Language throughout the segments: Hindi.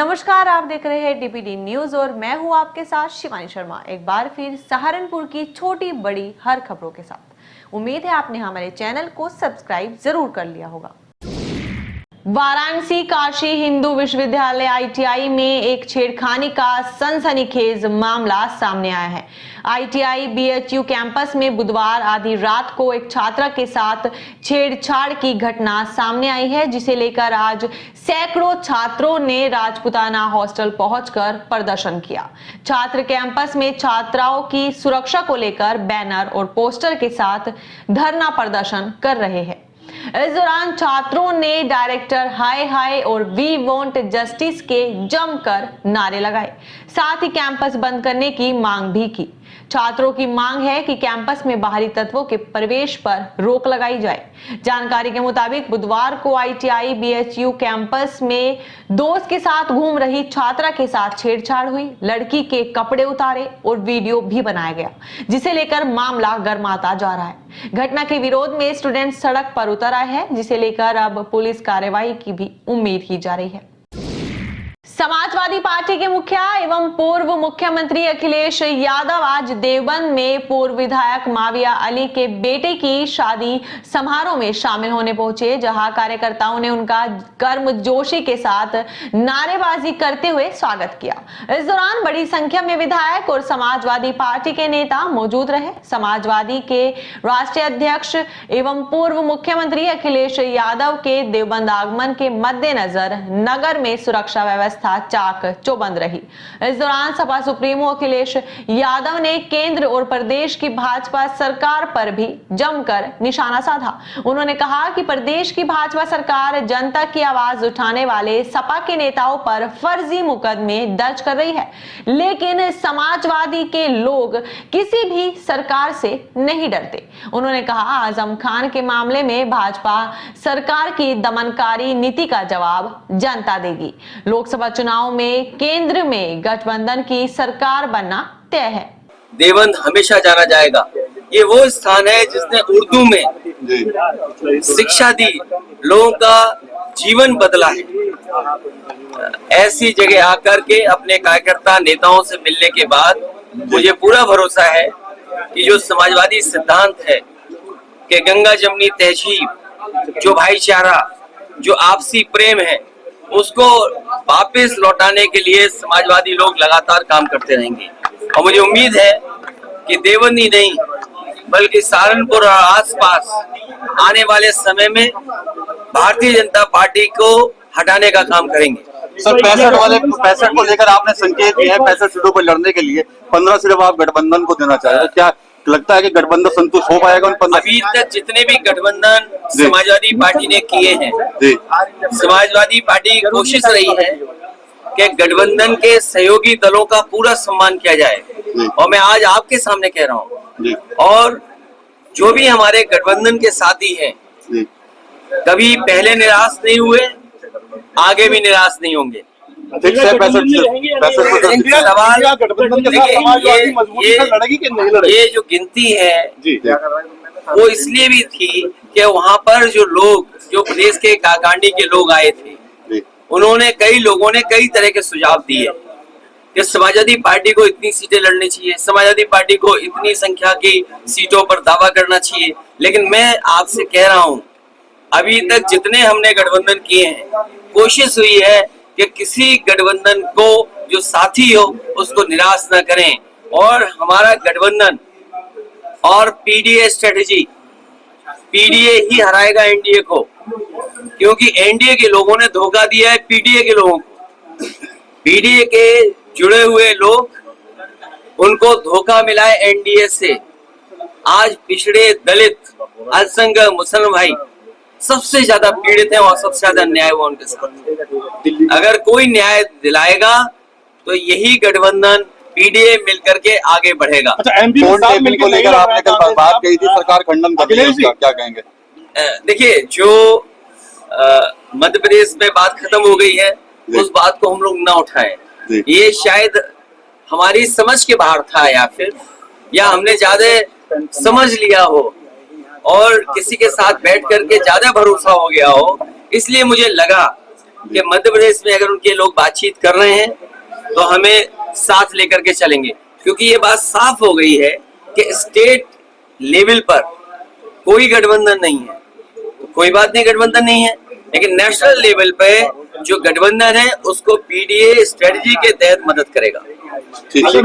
नमस्कार, आप देख रहे हैं डीपीडी न्यूज और मैं हूं आपके साथ शिवानी शर्मा। एक बार फिर सहारनपुर की छोटी बड़ी हर खबरों के साथ। उम्मीद है आपने हमारे चैनल को सब्सक्राइब जरूर कर लिया होगा। वाराणसी काशी हिंदू विश्वविद्यालय ITI में एक छेड़खानी का सनसनीखेज मामला सामने आया है। ITI BHU कैंपस में बुधवार आधी रात को एक छात्रा के साथ छेड़छाड़ की घटना सामने आई है, जिसे लेकर आज सैकड़ों छात्रों ने राजपुताना हॉस्टल पहुंचकर प्रदर्शन किया। छात्र कैंपस में छात्राओं की सुरक्षा को लेकर बैनर और पोस्टर के साथ धरना प्रदर्शन कर रहे हैं। इस दौरान छात्रों ने डायरेक्टर हाय हाय और वी वांट जस्टिस के जमकर नारे लगाए, साथ ही कैंपस बंद करने की मांग भी की। छात्रों की मांग है कि कैंपस में बाहरी तत्वों के प्रवेश पर रोक लगाई जाए। जानकारी के मुताबिक बुधवार को ITI BHU कैंपस में दोस्त के साथ घूम रही छात्रा के साथ छेड़छाड़ हुई। लड़की के कपड़े उतारे और वीडियो भी बनाया गया, जिसे लेकर मामला गर्माता जा रहा है। घटना के विरोध में स्टूडेंट सड़क पर उतर आए हैं, जिसे लेकर अब पुलिस कार्रवाई की भी उम्मीद की जा रही है। समाजवादी पार्टी के मुखिया एवं पूर्व मुख्यमंत्री अखिलेश यादव आज देवबंद में पूर्व विधायक माविया अली के बेटे की शादी समारोह में शामिल होने पहुंचे, जहां कार्यकर्ताओं ने उनका गर्मजोशी के साथ नारेबाजी करते हुए स्वागत किया। इस दौरान बड़ी संख्या में विधायक और समाजवादी पार्टी के नेता मौजूद रहे। समाजवादी के राष्ट्रीय अध्यक्ष एवं पूर्व मुख्यमंत्री अखिलेश यादव के देवबंद आगमन के मद्देनजर नगर में सुरक्षा व्यवस्था चाक चौबंद रही। इस दौरान सपा सुप्रीमो अखिलेश यादव ने केंद्र और प्रदेश की भाजपा सरकार पर भी जमकर निशाना साधा। उन्होंने कहा कि प्रदेश की भाजपा सरकार जनता की आवाज उठाने वाले सपा के नेताओं पर फर्जी मुकदमे दर्ज कर रही है, लेकिन समाजवादी के लोग किसी भी सरकार से नहीं डरते। उन्होंने कहा, आजम खान के मामले में भाजपा सरकार की दमनकारी नीति का जवाब जनता देगी। लोकसभा चुनाव में केंद्र में गठबंधन की सरकार बनना तय है। देवबंद हमेशा जाना जाएगा। ये वो स्थान है जिसने उर्दू में शिक्षा दी, लोगों का जीवन बदला है। ऐसी जगह आकर के अपने कार्यकर्ता नेताओं से मिलने के बाद मुझे पूरा भरोसा है कि जो समाजवादी सिद्धांत है कि गंगा जमनी तहजीब, जो भाईचारा, जो आपसी प्रेम है, उसको वापस लौटाने के लिए समाजवादी लोग लगातार काम करते रहेंगे। और मुझे उम्मीद है कि देवबंद ही नहीं बल्कि सहारनपुर और आसपास आने वाले समय में भारतीय जनता पार्टी को हटाने का काम करेंगे। सर, 65 को लेकर आपने संकेत दिए हैं 65 सीटों पर लड़ने के लिए 15 सीटों आप गठबंधन को देना चाह रहे हैं। क्या लगता है कि गठबंधन संतुष्ट हो पाएगा उन 15? अभी तक जितने भी गठबंधन समाजवादी पार्टी ने किए हैं, समाजवादी पार्टी कोशिश रही है कि गठबंधन के सहयोगी दलों का पूरा सम्मान किया जाए। और मैं आज आपके सामने कह रहा हूँ, और जो भी हमारे गठबंधन के साथी हैं कभी पहले निराश नहीं हुए, आगे भी निराश नहीं होंगे। सवाल ये जो गिनती है वो इसलिए भी थी कि वहाँ पर जो लोग, जो प्रदेश के काकांडी के लोग आए थे, उन्होंने कई तरह के सुझाव दिए कि समाजवादी पार्टी को इतनी सीटें लड़नी चाहिए, समाजवादी पार्टी को इतनी संख्या की सीटों पर दावा करना चाहिए। लेकिन मैं आपसे कह रहा हूँ, अभी तक जितने हमने गठबंधन किए हैं, कोशिश हुई है कि किसी गठबंधन को जो साथी हो उसको निराश न करें। और हमारा गठबंधन और PDA स्ट्रेटेजी, PDA ही हराएगा NDA को, क्योंकि NDA के लोगों ने धोखा दिया है PDA के लोगों को। PDA के जुड़े हुए लोग, उनको धोखा मिला है NDA से। आज पिछड़े, दलित, अल्पसंख्यक, मुसलमान भाई सबसे ज्यादा पीड़ित हैं और सबसे ज्यादा न्याय हुआ उनके साथ। अगर कोई न्याय दिलाएगा तो यही गठबंधन PDA मिलकर के आगे बढ़ेगा। अच्छा, MP को लेकर आपने कल बात कही थी, सरकार खंडन कर रही है, उसका क्या कहेंगे? देखिए, जो मध्य प्रदेश में बात खत्म हो गई है, उस बात को हम लोग ना उठाएं। ये शायद हमारी समझ के बाहर था, या हमने ज्यादा समझ लिया हो और किसी के साथ बैठ करके ज्यादा भरोसा हो गया हो, इसलिए मुझे लगा कि मध्य प्रदेश में अगर उनके लोग बातचीत कर रहे हैं तो हमें साथ लेकर के चलेंगे, क्योंकि ये बात साफ हो गई है कि स्टेट लेवल पर कोई गठबंधन नहीं है। कोई बात नहीं, गठबंधन नहीं है, लेकिन नेशनल लेवल पे जो गठबंधन है उसको पीडीए स्ट्रेटजी के तहत मदद करेगा। देखिए,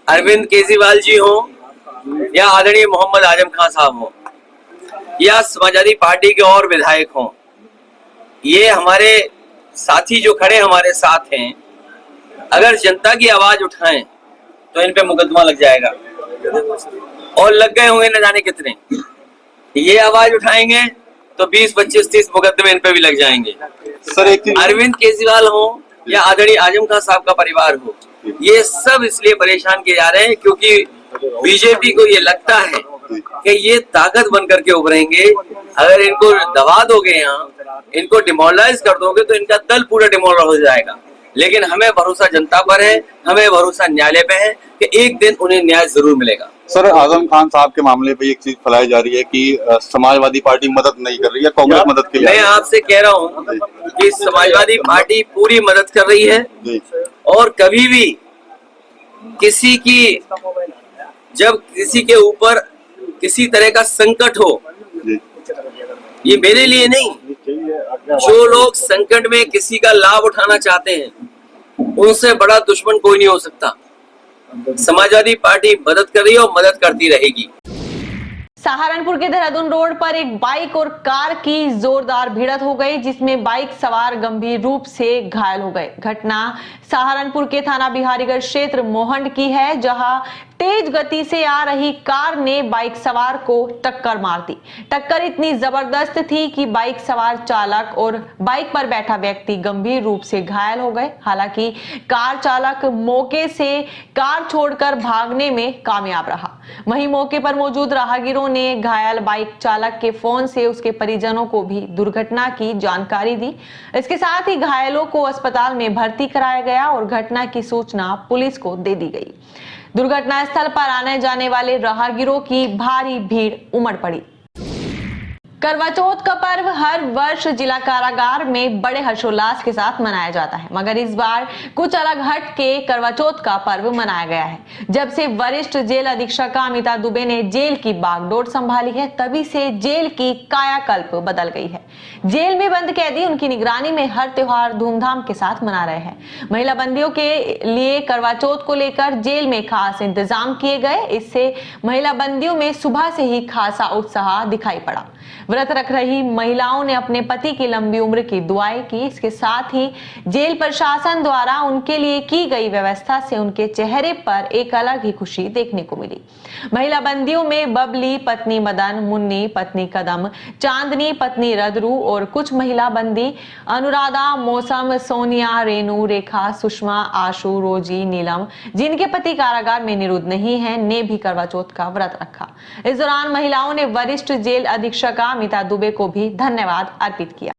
अरविंद केजरीवाल जी हो या आदरणीय मोहम्मद आजम खान साहब हो या समाजवादी पार्टी के और विधायक हों, ये हमारे साथी जो खड़े हमारे साथ हैं, अगर जनता की आवाज उठाएं तो इन पे मुकदमा लग जाएगा और लग गए होंगे न जाने कितने। ये आवाज उठाएंगे तो 20, 25, 30 मुकदमे इन पे भी लग जाएंगे। सर एक अरविंद केजरीवाल हो या आदरणीय आजम खान साहब का परिवार हो, ये सब इसलिए परेशान किए जा रहे हैं क्योंकि बीजेपी को ये लगता है कि ये ताकत बनकर के उभरेंगे। अगर इनको दबा दोगे, यहाँ इनको डिमोरलाइज कर दोगे तो इनका दल पूरा डिमोरलाइज हो जाएगा। लेकिन हमें भरोसा जनता पर है, हमें भरोसा न्यायालय पे है कि एक दिन उन्हें न्याय जरूर मिलेगा। सर आजम खान साहब के मामले पे एक चीज फैलाई जा रही है कि समाजवादी पार्टी मदद नहीं कर रही है, कांग्रेस मदद के लिए। मैं आपसे कह रहा हूँ कि समाजवादी पार्टी पूरी मदद कर रही है और कभी भी किसी की, जब किसी के ऊपर किसी तरह का संकट हो, ये मेरे लिए नहीं, जो लोग संकट में किसी का लाभ उठाना चाहते हैं उनसे बड़ा दुश्मन कोई नहीं हो सकता। समाजवादी पार्टी मदद कर रही है और मदद करती रहेगी। सहारनपुर के देहरादून रोड पर एक बाइक और कार की जोरदार भिड़ंत हो गई, जिसमें बाइक सवार गंभीर रूप से घायल हो गए। घटना सहारनपुर के थाना बिहारीगंज क्षेत्र मोहंड की है, जहां तेज गति से आ रही कार ने बाइक सवार को टक्कर मार दी। टक्कर इतनी जबरदस्त थी कि बाइक सवार चालक और बाइक पर बैठा व्यक्ति गंभीर रूप से घायल हो गए। हालांकि कार चालक मौके से कार छोड़कर भागने में कामयाब रहा। वहीं मौके पर मौजूद राहगीरों ने घायल बाइक चालक के फोन से उसके परिजनों को भी दुर्घटना की जानकारी दी। इसके साथ ही घायलों को अस्पताल में भर्ती कराया गया और घटना की सूचना पुलिस को दे दी गई। दुर्घटना स्थल पर आने जाने वाले राहगीरों की भारी भीड़ उमड़ पड़ी। करवा चौथ का पर्व हर वर्ष जिला कारागार में बड़े हर्षोल्लास के साथ मनाया जाता है, मगर इस बार कुछ अलग हट के करवा चौथ का पर्व मनाया गया है। जब से वरिष्ठ जेल अधीक्षक अमिता दुबे ने जेल की बागडोर संभाली है, तभी से जेल की कायाकल्प बदल गई है। जेल में बंद कैदी उनकी निगरानी में हर त्योहार धूमधाम के साथ मना रहे हैं। महिला बंदियों के लिए करवा चौथ को लेकर जेल में खास इंतजाम किए गए। इससे महिला बंदियों में सुबह से ही खासा उत्साह दिखाई पड़ा। व्रत रख रही महिलाओं ने अपने पति की लंबी उम्र की दुआएं की। इसके साथ ही जेल प्रशासन द्वारा उनके लिए की गई व्यवस्था से उनके चेहरे पर एक अलग ही खुशी देखने को मिली। महिला बंदियों में बबली पत्नी मदन, मुन्नी पत्नी कदम, चांदनी पत्नी रदरू और कुछ महिला बंदी अनुराधा, मौसम, सोनिया, रेणु, रेखा, सुषमा, आशु, रोजी, नीलम, जिनके पति कारागार में निरुद्ध नहीं है, ने भी करवा चौथ का व्रत रखा। इस दौरान महिलाओं ने वरिष्ठ जेल अधीक्षक अमिता दुबे को भी धन्यवाद अर्पित किया।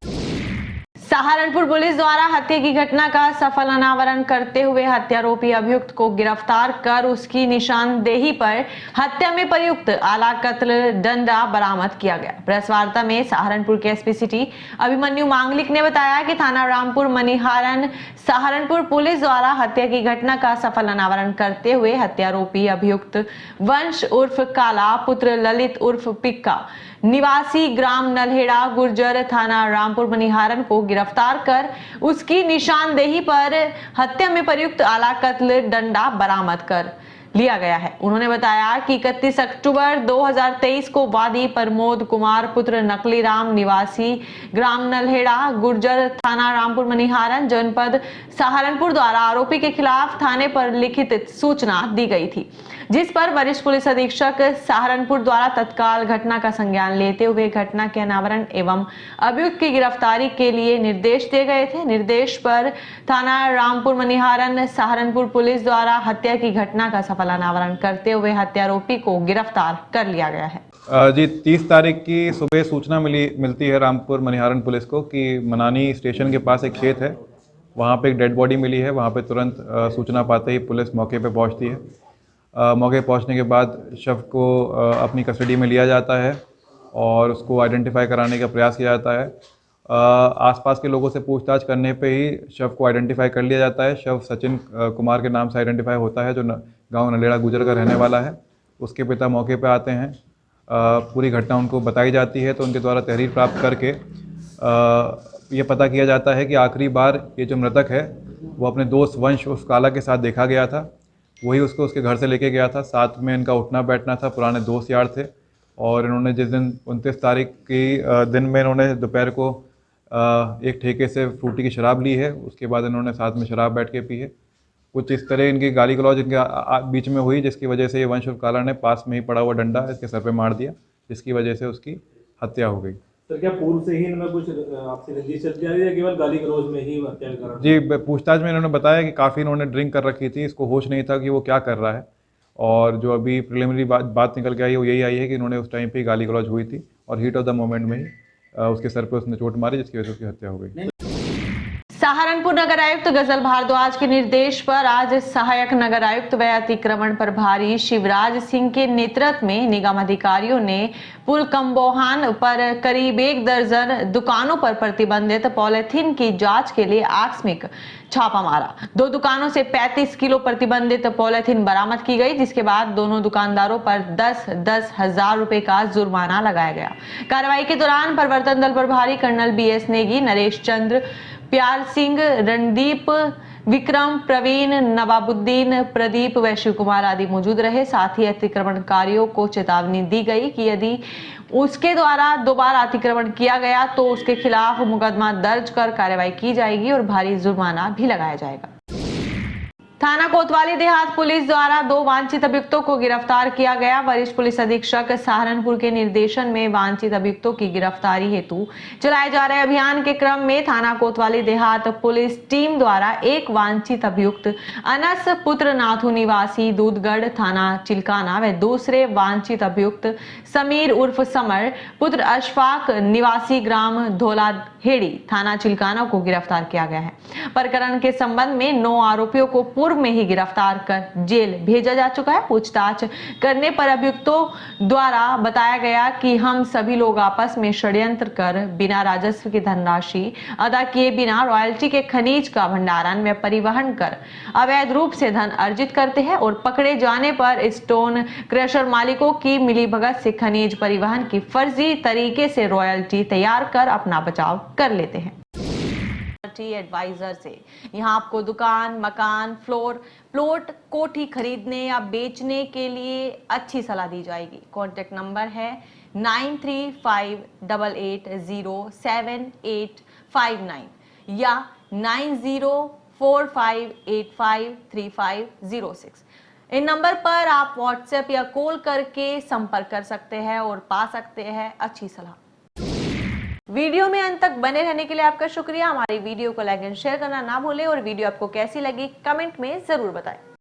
सहारनपुर पुलिस द्वारा हत्या की घटना का सफल अनावरण करते हुए हत्यारोपी अभियुक्त को गिरफ्तार कर उसकी निशानदेही पर हत्या में प्रयुक्त आला कत्ल डंडा बरामद किया गया। प्रेस वार्ता में सहारनपुर के एसपी सिटी अभिमन्यु मांगलिक ने बताया कि थाना रामपुर मनिहारन सहारनपुर पुलिस द्वारा हत्या की घटना का सफल अनावरण करते हुए हत्यारोपी अभियुक्त वंश उर्फ काला, पुत्र ललित उर्फ पिक्का, निवासी ग्राम नलहेड़ा, गुर्जर, थाना रामपुर मनिहारन को गिरफ्तार कर उसकी निशानदेही पर हत्या में प्रयुक्त आला कत्ल डंडा बरामद कर लिया गया है। उन्होंने बताया कि 31 अक्टूबर 2023 को वादी प्रमोद कुमार पुत्र नकली राम, निवासी ग्राम नलहेड़ा, गुर्जर, थाना रामपुर मनिहारन, जनपद सहारनपुर द्वारा आरोपी के खिलाफ थाने पर लिखित सूचना दी गई थी, जिस पर वरिष्ठ पुलिस अधीक्षक सहारनपुर द्वारा तत्काल घटना का संज्ञान लेते हुए घटना के अनावरण एवं अभियुक्त की गिरफ्तारी के लिए निर्देश दिए गए थे। निर्देश पर थाना रामपुर मनिहारन सहारनपुर पुलिस द्वारा हत्या की घटना का सफल अनावरण करते हुए हत्यारोपी को गिरफ्तार कर लिया गया है। जी 30 तारीख की सुबह सूचना मिलती है रामपुर मनिहारन पुलिस को कि मनानी स्टेशन के पास एक खेत है, वहाँ पे एक डेड बॉडी मिली है। वहाँ पे तुरंत सूचना पाते ही पुलिस मौके पे पहुँचती है। मौके पहुंचने के बाद शव को अपनी कस्टडी में लिया जाता है और उसको आइडेंटिफाई कराने का प्रयास किया जाता है। आसपास के लोगों से पूछताछ करने पे ही शव को आइडेंटिफाई कर लिया जाता है। शव सचिन कुमार के नाम से आइडेंटिफाई होता है, जो गांव नलेड़ा गुजर का रहने वाला है। उसके पिता मौके पर आते हैं, पूरी घटना उनको बताई जाती है, तो उनके द्वारा तहरीर प्राप्त करके ये पता किया जाता है कि आखिरी बार ये जो मृतक है वो अपने दोस्त वंश उस काला के साथ देखा गया था। वही उसको उसके घर से लेके गया था। साथ में इनका उठना बैठना था, पुराने दोस्त यार थे। और इन्होंने जिस दिन 29 तारीख की दिन में इन्होंने दोपहर को एक ठेके से फ्रूटी की शराब ली है। उसके बाद इन्होंने साथ में शराब बैठ के पी है। कुछ इस तरह इनकी गाली गलौज इनके बीच में हुई, जिसकी वजह से ये वंश उर्फ काला ने पास में ही पड़ा हुआ डंडा इसके सर पे मार दिया, जिसकी वजह से उसकी हत्या हो गई। सर क्या पूर्व से ही इनमें कुछ आपसी रंजिश चलती आ रही है, केवल गाली गलौज में ही हत्या का कारण? जी, पूछताछ में इन्होंने बताया कि काफ़ी इन्होंने ड्रिंक कर रखी थी, इसको होश नहीं था कि वो क्या कर रहा है। और जो अभी प्रिलिमिनरी बात निकल के आई है वो यही आई है कि इन्होंने उस टाइम पे गाली गलौज हुई थी और हीट ऑफ द मोमेंट में ही उसके सर पे उसने चोट मारी, जिसकी वजह से उसकी हत्या हो गई। सहारनपुर नगर आयुक्त गजल भारद्वाज के निर्देश पर आज सहायक नगर आयुक्त व अतिक्रमण प्रभारी शिवराज सिंह के नेतृत्व में निगम अधिकारियों ने पुल कम्बोहान पर करीब 1 दर्जन दुकानों पर प्रतिबंधित पॉलिथीन की जांच के लिए आकस्मिक छापा मारा। 2 दुकानों से 35 किलो प्रतिबंधित पॉलिथीन बरामद की गई, जिसके बाद दोनों दुकानदारों पर 10-10 हजार रुपए का जुर्माना लगाया गया। कार्रवाई के दौरान प्रवर्तन दल प्रभारी कर्नल BS नेगी, नरेश चंद्र, प्यार सिंह, रणदीप, विक्रम, प्रवीण, नवाबुद्दीन, प्रदीप व शिव कुमार आदि मौजूद रहे। साथ ही अतिक्रमणकारियों को चेतावनी दी गई कि यदि उसके द्वारा दोबारा अतिक्रमण किया गया तो उसके खिलाफ मुकदमा दर्ज कर कार्रवाई की जाएगी और भारी जुर्माना भी लगाया जाएगा। थाना कोतवाली देहात पुलिस द्वारा 2 वांछित अभियुक्तों को गिरफ्तार किया गया। वरिष्ठ पुलिस अधीक्षक सहारनपुर के निर्देशन में वांछित अभियुक्तों की गिरफ्तारी हेतु चलाए जा रहे अभियान के क्रम में थाना कोतवाली देहात पुलिस टीम द्वारा एक वांछित अभियुक्त अनस पुत्र नाथू निवासी दूधगढ़ थाना चिल्काना व दूसरे वांछित अभियुक्त समीर उर्फ समर पुत्र अशफाक निवासी ग्राम धोलाहेड़ी थाना चिल्काना को गिरफ्तार किया गया है। प्रकरण के संबंध में 9 आरोपियों को पूर्व में ही गिरफ्तार कर जेल भेजा जा चुका है। पूछताछ करने पर अभियुक्तों द्वारा बताया गया कि हम सभी लोग आपस में षड्यंत्र कर बिना राजस्व की धनराशि अदा किए बिना रॉयल्टी के खनिज का भंडारण व परिवहन कर अवैध रूप से धन अर्जित करते हैं और पकड़े जाने पर स्टोन क्रशर मालिकों की मिलीभगत से खनिज परिवहन की फर्जी तरीके से रॉयल्टी तैयार कर अपना बचाव कर लेते हैं। एडवाइजर से यहाँ आपको दुकान, मकान, प्लॉट, कोठी खरीदने या बेचने के लिए अच्छी सलाह दी जाएगी। कॉन्टेक्ट नंबर है 9350780785 या 9045853506। इन नंबर पर आप व्हाट्सएप या कॉल करके संपर्क कर सकते हैं और पा सकते हैं अच्छी सलाह। वीडियो में अंत तक बने रहने के लिए आपका शुक्रिया। हमारी वीडियो को लाइक एंड शेयर करना ना भूलें और वीडियो आपको कैसी लगी कमेंट में जरूर बताएं।